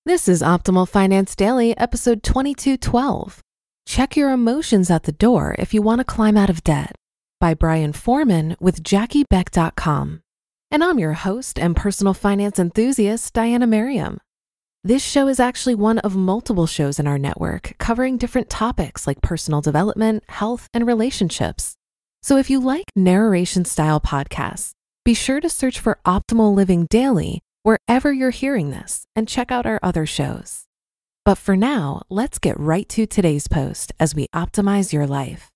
This is Optimal Finance Daily, episode 2212. Check your emotions at the door if you want to climb out of debt, by Brian Foreman with JackieBeck.com. And I'm your host and personal finance enthusiast, Diana Merriam. This show is actually one of multiple shows in our network covering different topics like personal development, health, and relationships. So if you like narration-style podcasts, be sure to search for Optimal Living Daily wherever you're hearing this, and check out our other shows. But for now, let's get right to today's post as we optimize your life.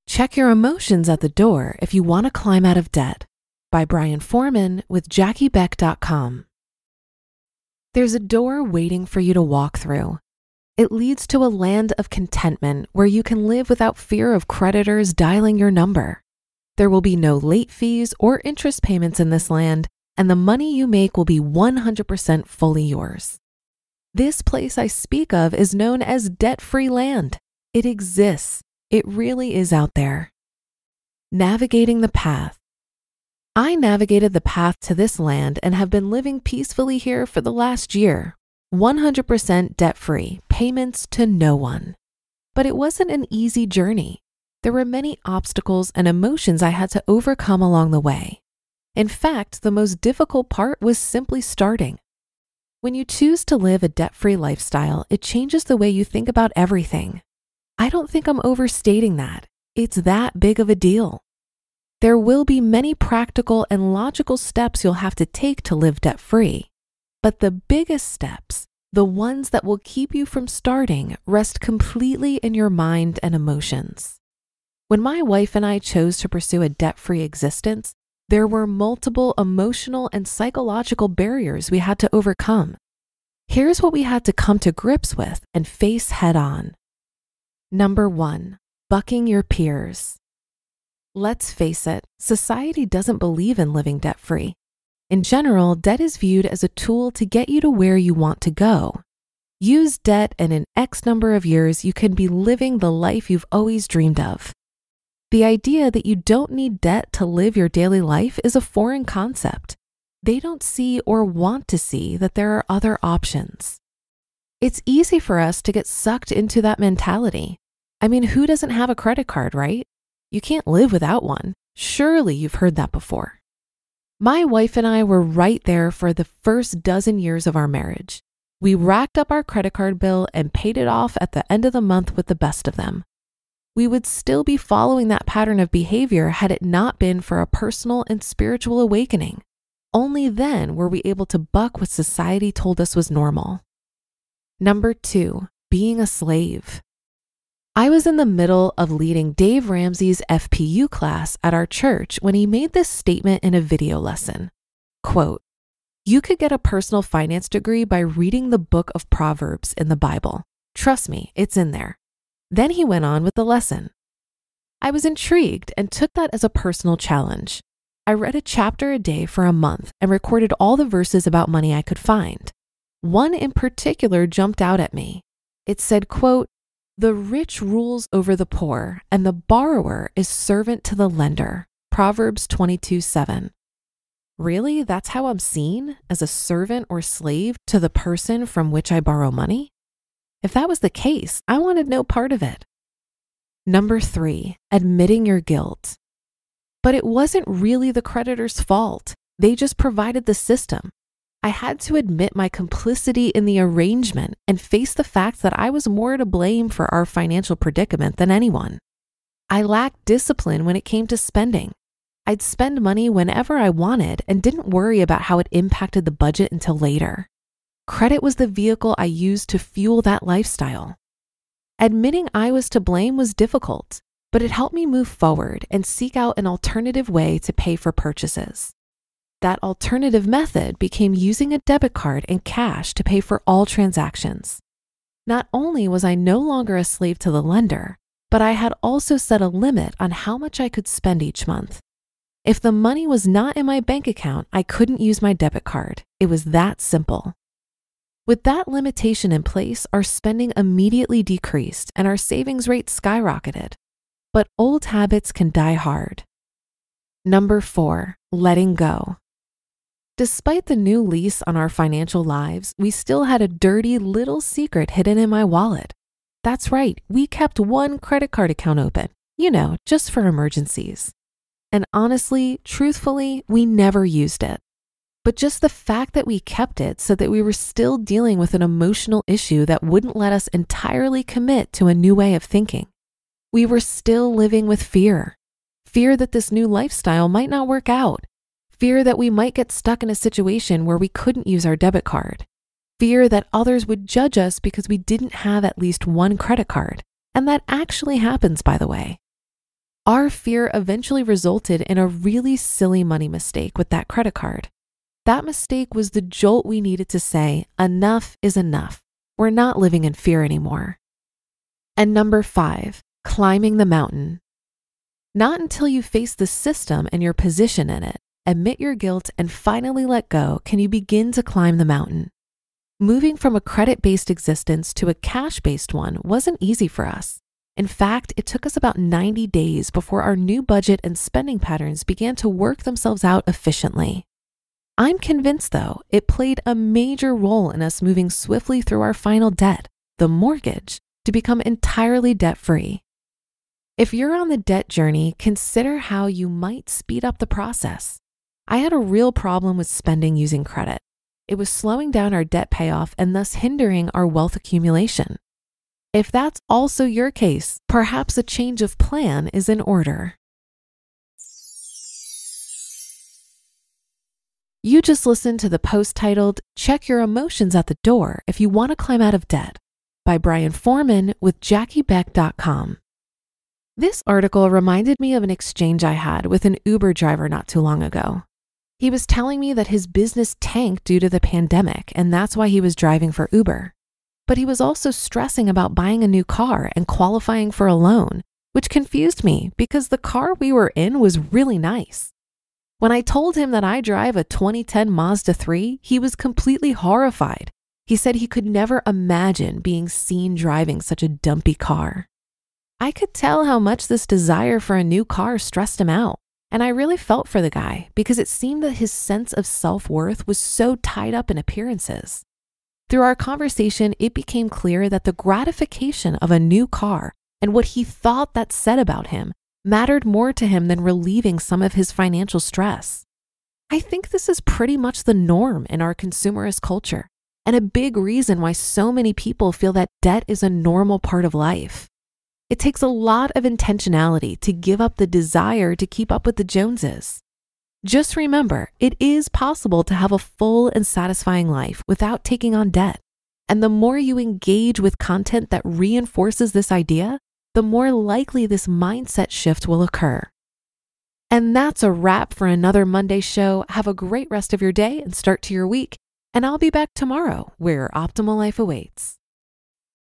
Check your emotions at the door if you want to climb out of debt, by Brian Foreman with JackieBeck.com. There's a door waiting for you to walk through. It leads to a land of contentment where you can live without fear of creditors dialing your number. There will be no late fees or interest payments in this land, and the money you make will be 100% fully yours. This place I speak of is known as debt-free land. It exists. It really is out there. Navigating the path. I navigated the path to this land and have been living peacefully here for the last year. 100% debt-free, payments to no one. But it wasn't an easy journey. There were many obstacles and emotions I had to overcome along the way. In fact, the most difficult part was simply starting. When you choose to live a debt-free lifestyle, it changes the way you think about everything. I don't think I'm overstating that. It's that big of a deal. There will be many practical and logical steps you'll have to take to live debt-free. But the biggest steps, the ones that will keep you from starting, rest completely in your mind and emotions. When my wife and I chose to pursue a debt-free existence, there were multiple emotional and psychological barriers we had to overcome. Here's what we had to come to grips with and face head on. Number 1, bucking your peers. Let's face it, society doesn't believe in living debt-free. In general, debt is viewed as a tool to get you to where you want to go. Use debt and in X number of years, you can be living the life you've always dreamed of. The idea that you don't need debt to live your daily life is a foreign concept. They don't see or want to see that there are other options. It's easy for us to get sucked into that mentality. I mean, who doesn't have a credit card, right? You can't live without one. Surely you've heard that before. My wife and I were right there for the first dozen years of our marriage. We racked up our credit card bill and paid it off at the end of the month with the best of them. We would still be following that pattern of behavior had it not been for a personal and spiritual awakening. Only then were we able to buck what society told us was normal. Number 2, being a slave. I was in the middle of leading Dave Ramsey's FPU class at our church when he made this statement in a video lesson. Quote, "You could get a personal finance degree by reading the book of Proverbs in the Bible. Trust me, it's in there." Then he went on with the lesson. I was intrigued and took that as a personal challenge. I read a chapter a day for a month and recorded all the verses about money I could find. One in particular jumped out at me. It said, quote, "The rich rules over the poor, and the borrower is servant to the lender." Proverbs 22:7. Really? That's how I'm seen? As a servant or slave to the person from which I borrow money? If that was the case, I wanted no part of it. Number 3, admitting your guilt. But it wasn't really the creditor's fault. They just provided the system. I had to admit my complicity in the arrangement and face the fact that I was more to blame for our financial predicament than anyone. I lacked discipline when it came to spending. I'd spend money whenever I wanted and didn't worry about how it impacted the budget until later. Credit was the vehicle I used to fuel that lifestyle. Admitting I was to blame was difficult, but it helped me move forward and seek out an alternative way to pay for purchases. That alternative method became using a debit card and cash to pay for all transactions. Not only was I no longer a slave to the lender, but I had also set a limit on how much I could spend each month. If the money was not in my bank account, I couldn't use my debit card. It was that simple. With that limitation in place, our spending immediately decreased and our savings rate skyrocketed. But old habits can die hard. Number 4, letting go. Despite the new lease on our financial lives, we still had a dirty little secret hidden in my wallet. That's right, we kept one credit card account open, just for emergencies. And honestly, truthfully, we never used it. But just the fact that we kept it so that we were still dealing with an emotional issue that wouldn't let us entirely commit to a new way of thinking. We were still living with fear. Fear that this new lifestyle might not work out. Fear that we might get stuck in a situation where we couldn't use our debit card. Fear that others would judge us because we didn't have at least one credit card. And that actually happens, by the way. Our fear eventually resulted in a really silly money mistake with that credit card. That mistake was the jolt we needed to say, enough is enough. We're not living in fear anymore. And number 5, climbing the mountain. Not until you face the system and your position in it, admit your guilt, and finally let go can you begin to climb the mountain. Moving from a credit-based existence to a cash-based one wasn't easy for us. In fact, it took us about 90 days before our new budget and spending patterns began to work themselves out efficiently. I'm convinced, though, it played a major role in us moving swiftly through our final debt, the mortgage, to become entirely debt-free. If you're on the debt journey, consider how you might speed up the process. I had a real problem with spending using credit. It was slowing down our debt payoff and thus hindering our wealth accumulation. If that's also your case, perhaps a change of plan is in order. You just listened to the post titled, Check Your Emotions at the Door If You Want to Climb Out of Debt by Brian Foreman with JackieBeck.com. This article reminded me of an exchange I had with an Uber driver not too long ago. He was telling me that his business tanked due to the pandemic, and that's why he was driving for Uber. But he was also stressing about buying a new car and qualifying for a loan, which confused me because the car we were in was really nice. When I told him that I drive a 2010 Mazda 3, he was completely horrified. He said he could never imagine being seen driving such a dumpy car. I could tell how much this desire for a new car stressed him out, and I really felt for the guy because it seemed that his sense of self-worth was so tied up in appearances. Through our conversation, it became clear that the gratification of a new car and what he thought that said about him mattered more to him than relieving some of his financial stress. I think this is pretty much the norm in our consumerist culture, and a big reason why so many people feel that debt is a normal part of life. It takes a lot of intentionality to give up the desire to keep up with the Joneses. Just remember, it is possible to have a full and satisfying life without taking on debt. And the more you engage with content that reinforces this idea, the more likely this mindset shift will occur. And that's a wrap for another Monday show. Have a great rest of your day and start to your week. And I'll be back tomorrow where your optimal life awaits.